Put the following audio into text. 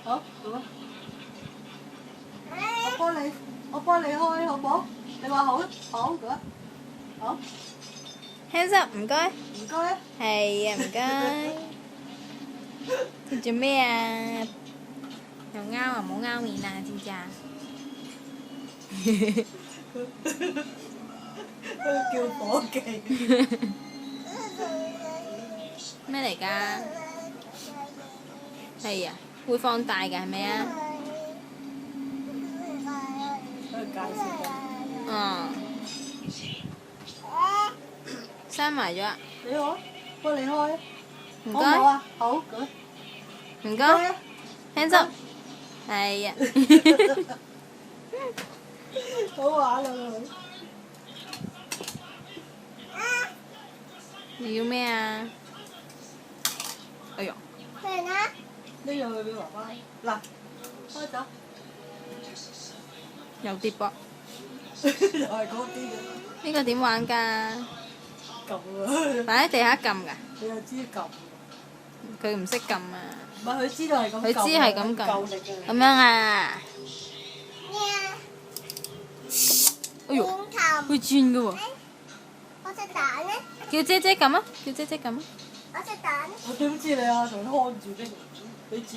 好，咁啊。我幫你開好唔好？你話好，好咁啊。好。Hands up，唔該。唔該。係啊，唔該。你做咩啊？又拗啊，冇拗面啊，知唔知啊？叫伙計。咩嚟㗎？係啊，會放大㗎係咪啊？介紹緊。嗯。閂埋咗啊！你好，幫你開。唔該。好唔好啊？好，咁。唔該。Hands up。係啊。好玩啊！你要咩啊？哎呦！呢樣去俾爸爸。嗱，開走。有啲噃。又係嗰啲嘅。呢個點玩㗎？撳啊！擺喺地下撳㗎。你又知撳？佢唔識撳啊！唔係佢知道係咁撳。佢知係咁撳。夠力嘅。咁樣啊！哎呦，會轉㗎喎！我隻蛋咧？叫姐姐撳啊！叫姐姐撳啊！我隻蛋。我點知你阿thường看住的？你自